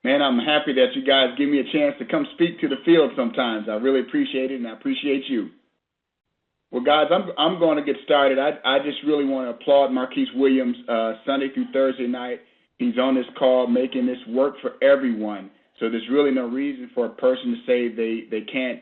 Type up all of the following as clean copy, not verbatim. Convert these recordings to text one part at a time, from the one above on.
Man, I'm happy that you guys give me a chance to come speak to the field sometimes. I really appreciate it, and I appreciate you. Well, guys, I'm going to get started. I just really want to applaud Marquise Williams Sunday through Thursday night. He's on this call making this work for everyone. So there's really no reason for a person to say they can't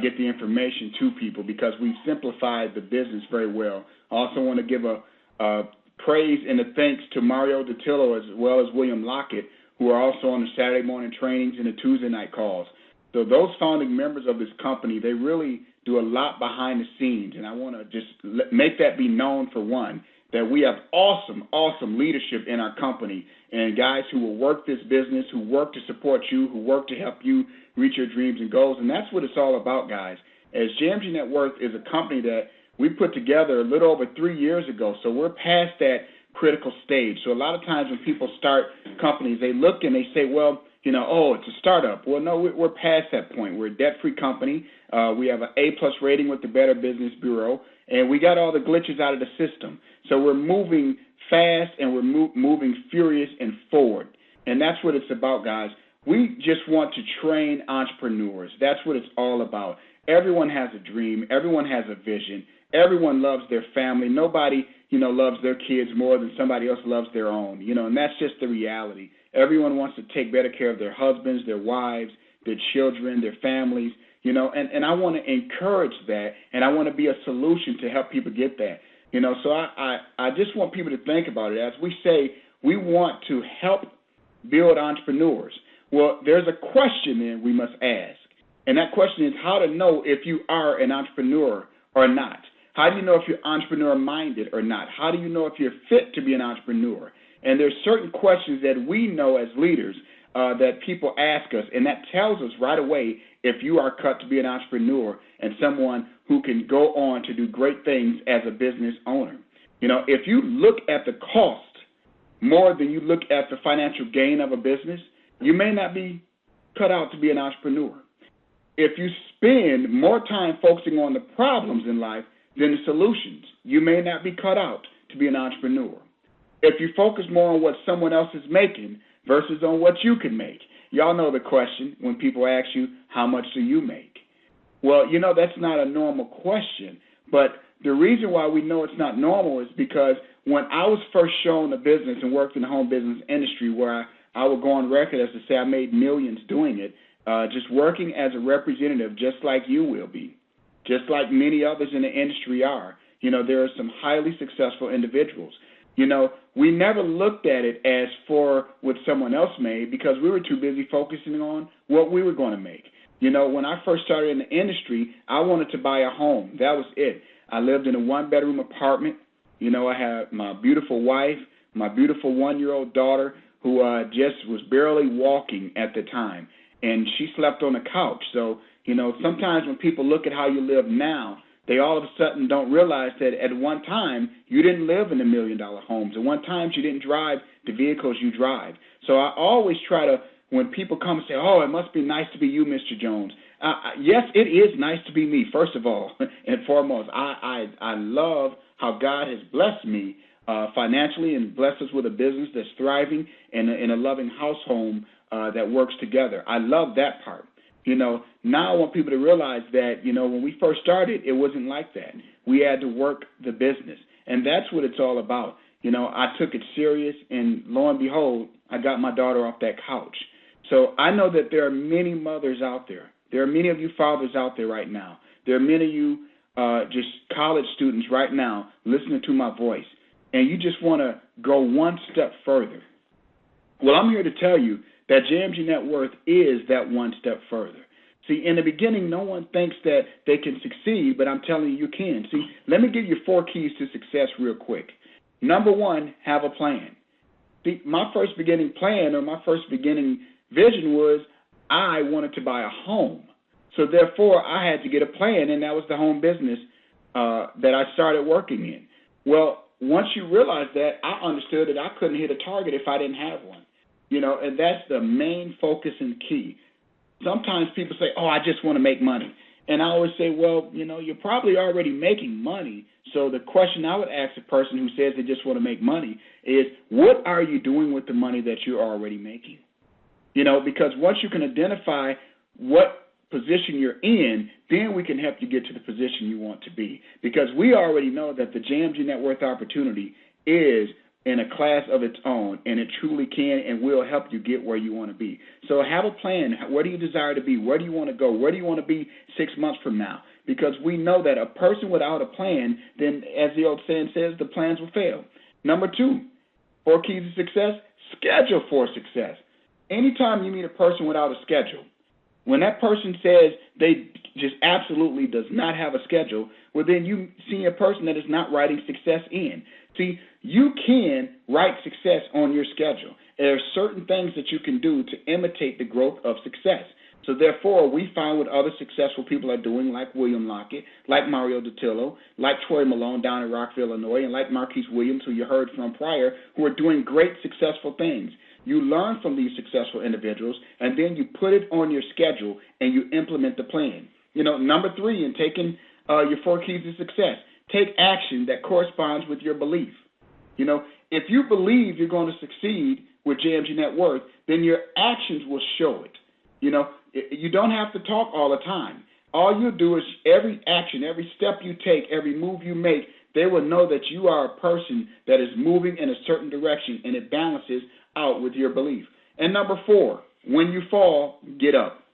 get the information to people because we've simplified the business very well. I also want to give a praise and a thanks to Mario Datillo as well as William Lockett, who are also on the Saturday morning trainings and the Tuesday night calls. So those founding members of this company, they really do a lot behind the scenes, and I want to just make that be known for one, that we have awesome, awesome leadership in our company and guys who will work this business, who work to support you, who work to help you reach your dreams and goals, and that's what it's all about, guys. As JMG Net Worth is a company that we put together a little over 3 years ago, so we're past that critical stage. So a lot of times when people start companies, they look and they say, well, it's a startup. Well, no, we're past that point. We're a debt-free company. We have an A-plus rating with the Better Business Bureau, and we got all the glitches out of the system. So we're moving fast, and we're moving furious and forward. And that's what it's about, guys. We just want to train entrepreneurs. That's what it's all about. Everyone has a dream. Everyone has a vision. Everyone loves their family. Nobody, loves their kids more than somebody else loves their own, and that's just the reality. Everyone wants to take better care of their husbands, their wives, their children, their families, and I want to encourage that, and I want to be a solution to help people get that. So I just want people to think about it. As we say, we want to help build entrepreneurs. Well, there's a question then we must ask, and that question is how to know if you are an entrepreneur or not. How do you know if you're entrepreneur-minded or not? How do you know if you're fit to be an entrepreneur? And there's certain questions that we know as leaders that people ask us, and that tells us right away if you are cut to be an entrepreneur and someone who can go on to do great things as a business owner. If you look at the cost more than you look at the financial gain of a business, you may not be cut out to be an entrepreneur. If you spend more time focusing on the problems in life than the solutions, you may not be cut out to be an entrepreneur. If you focus more on what someone else is making versus on what you can make. Y'all know the question when people ask you, how much do you make? Well, that's not a normal question, but the reason why we know it's not normal is because when I was first shown a business and worked in the home business industry where I would go on record as to say I made millions doing it, just working as a representative just like you will be, just like many others in the industry are. There are some highly successful individuals. We never looked at it as for what someone else made because we were too busy focusing on what we were going to make. When I first started in the industry, I wanted to buy a home. That was it. I lived in a one-bedroom apartment. I had my beautiful wife, my beautiful one-year-old daughter who just was barely walking at the time, and she slept on the couch. So, sometimes when people look at how you live now, they all of a sudden don't realize that at one time you didn't live in the $1 million homes. At one time you didn't drive the vehicles you drive. So I always try to, when people come and say, oh, it must be nice to be you, Mr. Jones. Yes, it is nice to be me, first of all and foremost. I love how God has blessed me financially and blessed us with a business that's thriving and a loving household that works together. I love that part. Now I want people to realize that, when we first started, it wasn't like that. We had to work the business, and that's what it's all about. I took it serious, and lo and behold, I got my daughter off that couch. So I know that there are many mothers out there. There are many of you fathers out there right now. There are many of you just college students right now listening to my voice, and you just want to go one step further. Well, I'm here to tell you that JMG Net Worth is that one step further. See, in the beginning, no one thinks that they can succeed, but I'm telling you, you can. See, let me give you 4 keys to success real quick. Number 1, have a plan. See, my first beginning plan or my first beginning vision was I wanted to buy a home. So, therefore, I had to get a plan, and that was the home business that I started working in. Well, once you realize that, I understood that I couldn't hit a target if I didn't have one. And that's the main focus and key. Sometimes people say, oh, I just want to make money. And I always say, well, you're probably already making money. So the question I would ask a person who says they just want to make money is, what are you doing with the money that you're already making? Because once you can identify what position you're in, then we can help you get to the position you want to be. Because we already know that the JMG Net Worth Opportunity is in a class of its own, and it truly can and will help you get where you want to be. So have a plan. Where do you desire to be? Where do you want to go? Where do you want to be 6 months from now? Because we know that a person without a plan, then as the old saying says, the plans will fail. Number 2, 4 keys to success, schedule for success. Anytime you meet a person without a schedule, when that person says they just absolutely does not have a schedule, well, then you see a person that is not writing success in. See, you can write success on your schedule. There are certain things that you can do to imitate the growth of success. So therefore, we find what other successful people are doing, like William Lockett, like Mario Datillo, like Troy Malone down in Rockville, Illinois, and like Marquise Williams, who you heard from prior, who are doing great successful things. You learn from these successful individuals, and then you put it on your schedule, and you implement the plan. Number 3, in taking your 4 keys to success, take action that corresponds with your belief. If you believe you're going to succeed with JMG Net Worth, then your actions will show it. You don't have to talk all the time. All you do is every action, every step you take, every move you make, they will know that you are a person that is moving in a certain direction, and it balances out with your belief. And number 4, when you fall, get up.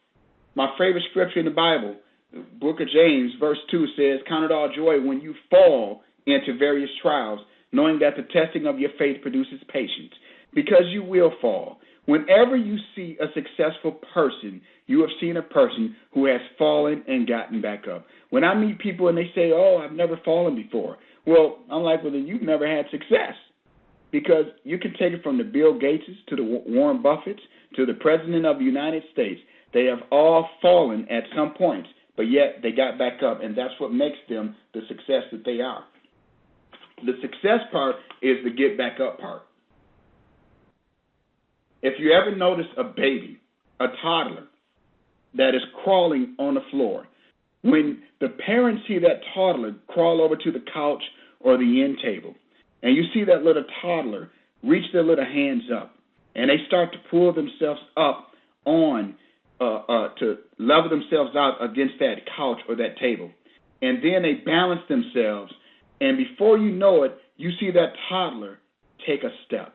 My favorite scripture in the Bible, the book of James, verse 2 says, "Count it all joy when you fall into various trials, knowing that the testing of your faith produces patience." Because you will fall. Whenever you see a successful person, you have seen a person who has fallen and gotten back up. When I meet people and they say, "Oh, I've never fallen before," well, I'm like, well, then you've never had success. Because you can take it from the Bill Gateses to the Warren Buffetts to the President of the United States. They have all fallen at some point, but yet they got back up, and that's what makes them the success that they are. The success part is the get back up part. If you ever notice a baby, a toddler, that is crawling on the floor, when the parents see that toddler crawl over to the couch or the end table, and you see that little toddler reach their little hands up, and they start to pull themselves up on, to level themselves out against that couch or that table, and then they balance themselves, and before you know it, you see that toddler take a step.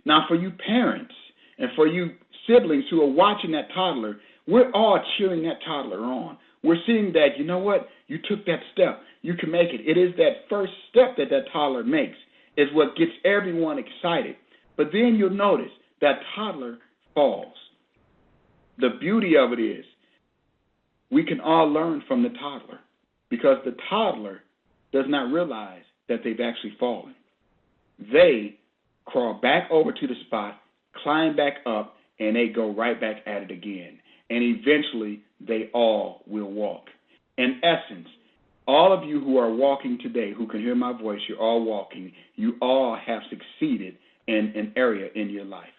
Now, for you parents and for you siblings who are watching that toddler, we're all cheering that toddler on. We're seeing that, you know what, you took that step. You can make it. It is that first step that that toddler makes is what gets everyone excited. But then you'll notice that toddler falls. The beauty of it is we can all learn from the toddler because the toddler does not realize that they've actually fallen. They crawl back over to the spot, climb back up, and they go right back at it again. And eventually, they all will walk. In essence, all of you who are walking today, who can hear my voice, you're all walking. You all have succeeded in an area in your life.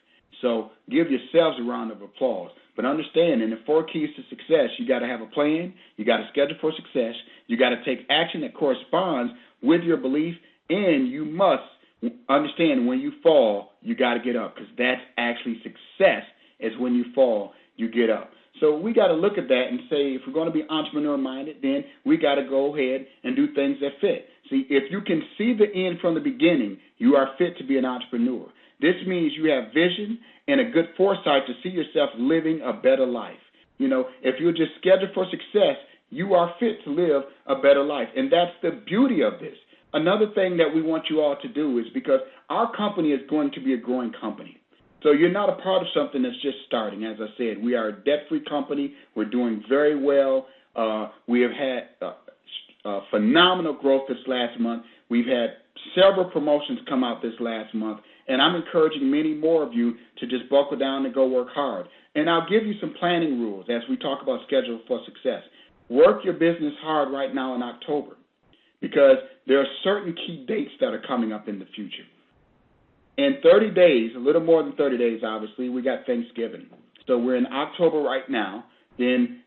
So give yourselves a round of applause. But understand, in the 4 keys to success, you got to have a plan, you got to schedule for success, you got to take action that corresponds with your belief, and you must understand when you fall, you got to get up, because that's actually success, is when you fall, you get up. So we got to look at that and say, if we're going to be entrepreneur-minded, then we got to go ahead and do things that fit. See, if you can see the end from the beginning, you are fit to be an entrepreneur. This means you have vision and a good foresight to see yourself living a better life. If you're just scheduled for success, you are fit to live a better life. And that's the beauty of this. Another thing that we want you all to do is, because our company is going to be a growing company. So you're not a part of something that's just starting. As I said, we are a debt-free company. We're doing very well. We have had phenomenal growth this last month. We've had several promotions come out this last month, and I'm encouraging many more of you to just buckle down and go work hard. And I'll give you some planning rules as we talk about schedule for success. Work your business hard right now in October, because there are certain key dates that are coming up in the future. In 30 days, a little more than 30 days, obviously, we got Thanksgiving. So we're in October right now. Then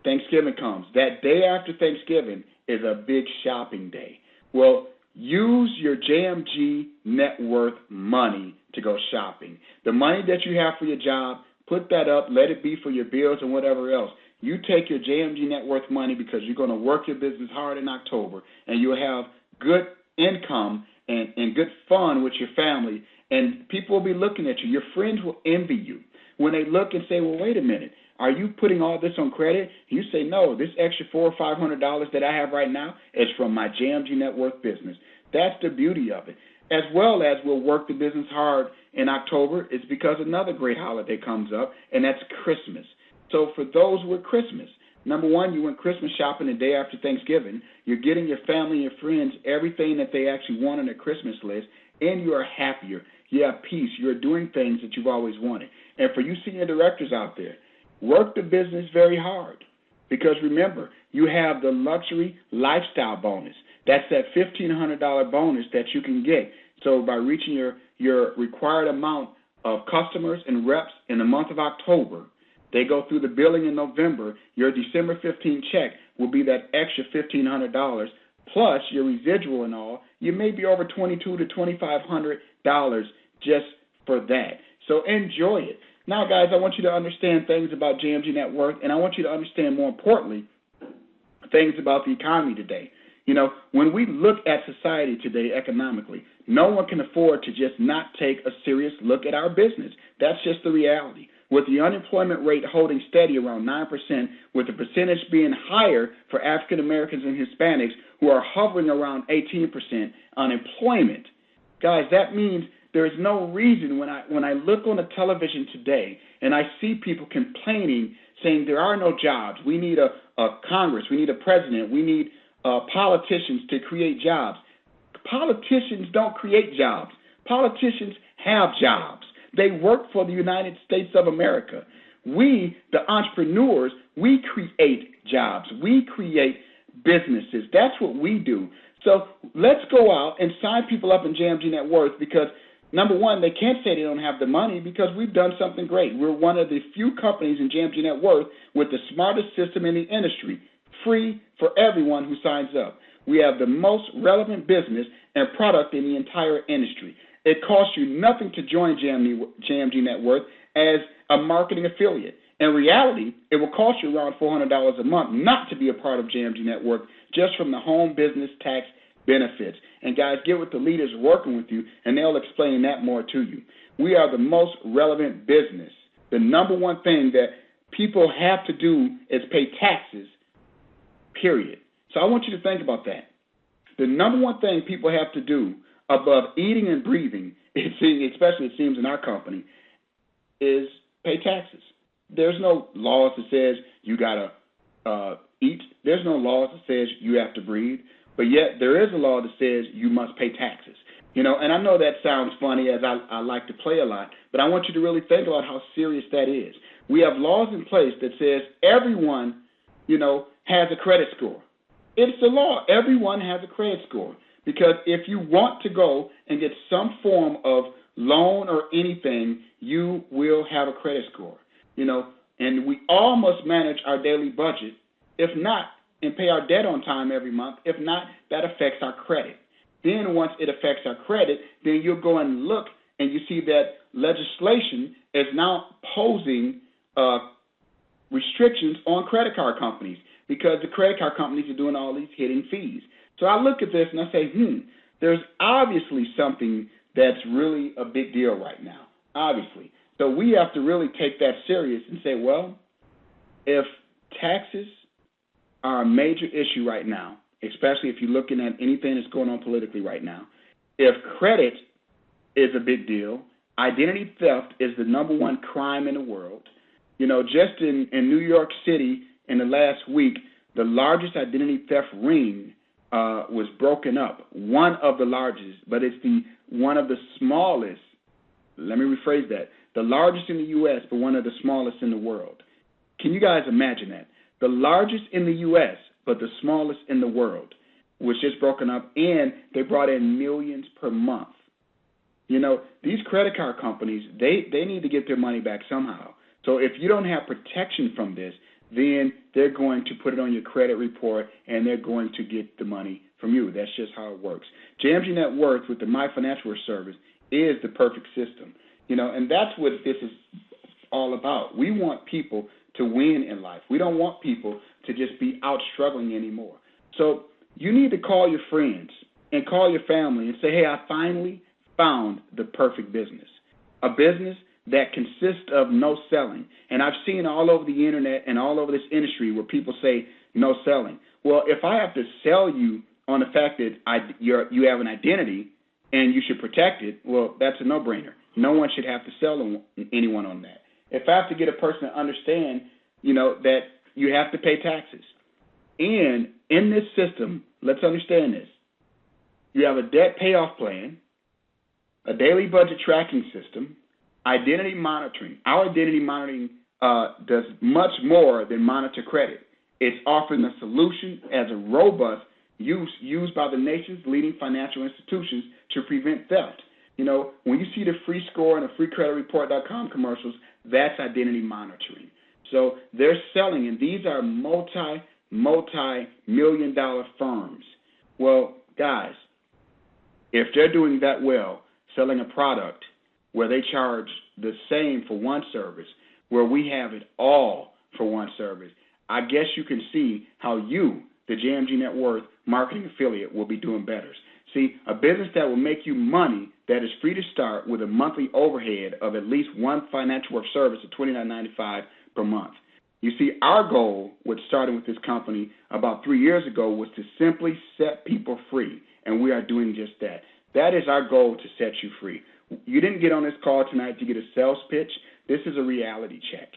Thanksgiving comes. That day after Thanksgiving is a big shopping day. Well, use your JMG Net Worth money to go shopping. The money that you have for your job, Put that up. Let it be for your bills and whatever else. You take your JMG Net Worth money because you're going to work your business hard in October, and you'll have good income and good fun with your family, and people will be looking at you. Your friends will envy you when they look and say, well, wait a minute, are you putting all this on credit? You say, no, this extra $400 or $500 that I have right now is from my JMG Net Worth business. That's the beauty of it. As well as we'll work the business hard in October, it's because another great holiday comes up, and that's Christmas. So for those with Christmas, number one, you went Christmas shopping the day after Thanksgiving. You're getting your family and your friends everything that they actually want on their Christmas list, and you are happier. You have peace. You're doing things that you've always wanted. And for you senior directors out there, work the business very hard because, remember, you have the luxury lifestyle bonus. That's that $1,500 bonus that you can get. So by reaching your required amount of customers and reps in the month of October, they go through the billing in November, your December 15 check will be that extra $1,500 plus your residual and all. You may be over $2,200 to $2,500 just for that. So enjoy it. Now, guys, I want you to understand things about JMG Net Worth, and I want you to understand, more importantly, things about the economy today. You know, when we look at society today economically, no one can afford to just not take a serious look at our business. That's just the reality. With the unemployment rate holding steady around 9%, with the percentage being higher for African Americans and Hispanics who are hovering around 18% unemployment, guys, that means there is no reason when I look on the television today and I see people complaining, saying there are no jobs, we need a Congress, we need a president, we need politicians to create jobs. Politicians don't create jobs. Politicians have jobs. They work for the United States of America. We, the entrepreneurs, we create jobs. We create businesses. That's what we do. So let's go out and sign people up in JMG Net Worth because, number one, they can't say they don't have the money because we've done something great. We're one of the few companies in JMG Net Worth with the smartest system in the industry, free for everyone who signs up. We have the most relevant business and product in the entire industry. It costs you nothing to join JMG Net Worth as a marketing affiliate. In reality, it will cost you around $400 a month not to be a part of JMG Net Worth just from the home business tax benefits. And guys, get with the leaders working with you, and they'll explain that more to you. We are the most relevant business. The number one thing that people have to do is pay taxes, period. So I want you to think about that. The number one thing people have to do above eating and breathing, especially it seems in our company, is pay taxes. There's no laws that says you got to eat. There's no laws that says you have to breathe. But yet there is a law that says you must pay taxes. You know, and I know that sounds funny as I like to play a lot, but I want you to really think about how serious that is. We have laws in place that says everyone, you know, has a credit score. It's the law. Everyone has a credit score. Because if you want to go and get some form of loan or anything, you will have a credit score. You know, and we all must manage our daily budget. If not, and pay our debt on time every month. If not, that affects our credit. Then once it affects our credit, then you'll go and look and you see that legislation is now posing restrictions on credit card companies because the credit card companies are doing all these hidden fees. So I look at this and I say, there's obviously something that's really a big deal right now, obviously. So we have to really take that serious and say, well, if taxes are a major issue right now, especially if you're looking at anything that's going on politically right now, if credit is a big deal, identity theft is the number one crime in the world. You know, just in New York City in the last week, the largest identity theft ring was broken up, one of the largest, but it's one of the smallest. Let me rephrase that. The largest in the U.S., but one of the smallest in the world. Can you guys imagine that? The largest in the U.S., but the smallest in the world was just broken up, and they brought in millions per month. You know, these credit card companies, they need to get their money back somehow. So if you don't have protection from this, then they're going to put it on your credit report, and they're going to get the money from you. That's just how it works. JMG Net Worth with the My Financial Service is the perfect system. You know, and that's what this is all about. We want people to win in life. We don't want people to just be out struggling anymore. So you need to call your friends and call your family and say, hey, I finally found the perfect business, a business that consists of no selling. And I've seen all over the internet and all over this industry where people say no selling. Well, if I have to sell you on the fact that you have an identity and you should protect it, well, that's a no-brainer. No one should have to sell anyone on that. If I have to get a person to understand, that you have to pay taxes. And in this system, let's understand this. You have a debt payoff plan, a daily budget tracking system, identity monitoring. Our identity monitoring does much more than monitor credit. It's offering a solution as a robust use used by the nation's leading financial institutions to prevent theft. When you see the free score and the freecreditreport.com commercials, that's identity monitoring. So they're selling, and these are multi-million-dollar firms. Well, guys, if they're doing that well, selling a product where they charge the same for one service, where we have it all for one service, I guess you can see how you, the JMG Net Worth marketing affiliate, will be doing better. See, a business that will make you money that is free to start with a monthly overhead of at least one financial worth service of $29.95 per month. You see, our goal with starting with this company about 3 years ago was to simply set people free, and we are doing just that. That is our goal, to set you free. You didn't get on this call tonight to get a sales pitch. This is a reality check.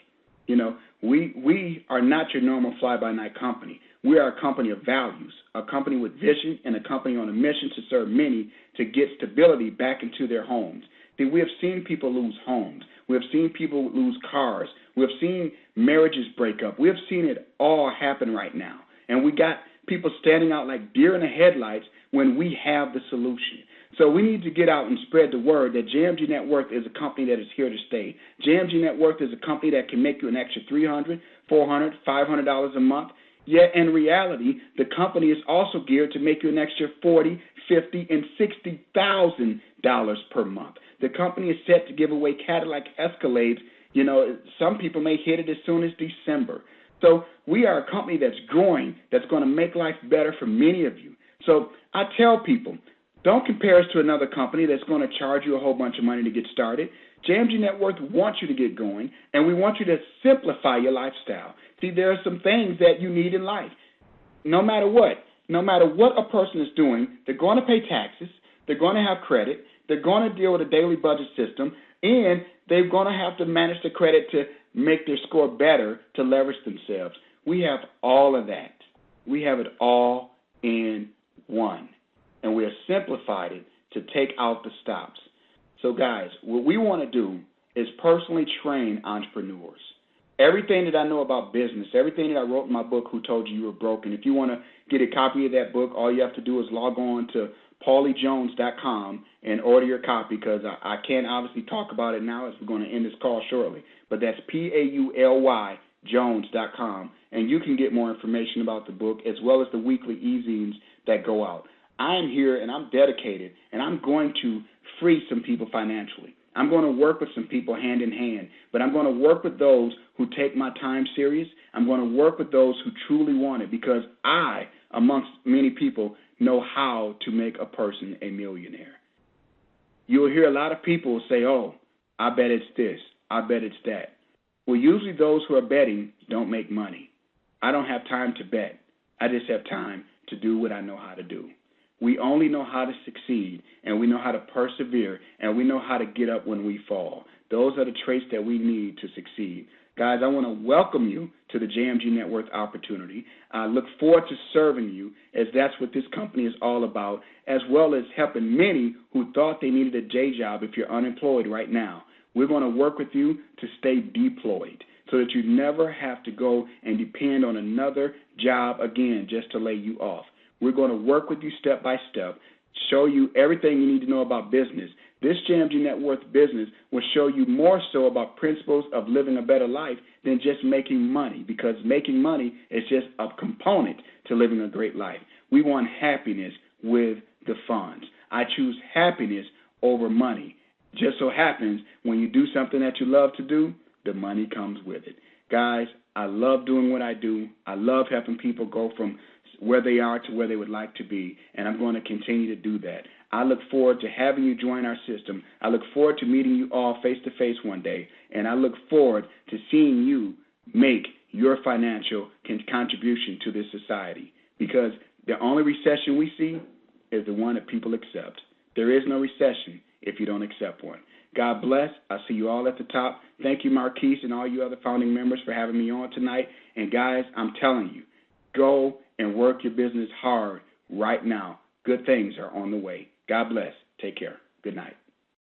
We are not your normal fly-by-night company. We are a company of values, a company with vision, and a company on a mission to serve many to get stability back into their homes. See, we have seen people lose homes. We have seen people lose cars. We have seen marriages break up. We have seen it all happen right now. And we got people standing out like deer in the headlights when we have the solution. So we need to get out and spread the word that JMG Net Worth is a company that is here to stay. JMG Net Worth is a company that can make you an extra $300, $400, $500 a month. Yet in reality, the company is also geared to make you an extra $40, $50, and $60,000 per month. The company is set to give away Cadillac Escalades. Some people may hit it as soon as December. So we are a company that's growing, that's going to make life better for many of you. So I tell people, don't compare us to another company that's going to charge you a whole bunch of money to get started. JMG Net Worth wants you to get going, and we want you to simplify your lifestyle. See, there are some things that you need in life. No matter what a person is doing, they're going to pay taxes, they're going to have credit, they're going to deal with a daily budget system, and they're going to have to manage the credit to make their score better to leverage themselves. We have all of that. We have it all in one. And we have simplified it to take out the stops. So, guys, what we want to do is personally train entrepreneurs. Everything that I know about business, everything that I wrote in my book, Who Told You You Were Broken, if you want to get a copy of that book, all you have to do is log on to pauliejones.com and order your copy, because I can't obviously talk about it now as we're going to end this call shortly. But that's PAULY Jones.com, and you can get more information about the book as well as the weekly e-zines that go out. I am here and I'm dedicated, and I'm going to free some people financially. I'm going to work with some people hand in hand, but I'm going to work with those who take my time serious. I'm going to work with those who truly want it, because I, amongst many people, know how to make a person a millionaire. You'll hear a lot of people say, oh, I bet it's this, I bet it's that. Well, usually those who are betting don't make money. I don't have time to bet. I just have time to do what I know how to do. We only know how to succeed, and we know how to persevere, and we know how to get up when we fall. Those are the traits that we need to succeed. Guys, I want to welcome you to the JMG Net Worth opportunity. I look forward to serving you, as that's what this company is all about, as well as helping many who thought they needed a J job if you're unemployed right now. We're going to work with you to stay deployed so that you never have to go and depend on another job again just to lay you off. We're going to work with you step by step, show you everything you need to know about business. This JMG Net Worth business will show you more so about principles of living a better life than just making money, because making money is just a component to living a great life. We want happiness with the funds. I choose happiness over money. Just so happens when you do something that you love to do, the money comes with it. Guys, I love doing what I do. I love helping people go from where they are to where they would like to be, and I'm going to continue to do that. I look forward to having you join our system. I look forward to meeting you all face-to-face one day, and I look forward to seeing you make your financial contribution to this society, because the only recession we see is the one that people accept. There is no recession if you don't accept one. God bless. I'll see you all at the top. Thank you, Marquise, and all you other founding members for having me on tonight. And, guys, I'm telling you, go and work your business hard right now. Good things are on the way. God bless. Take care. Good night.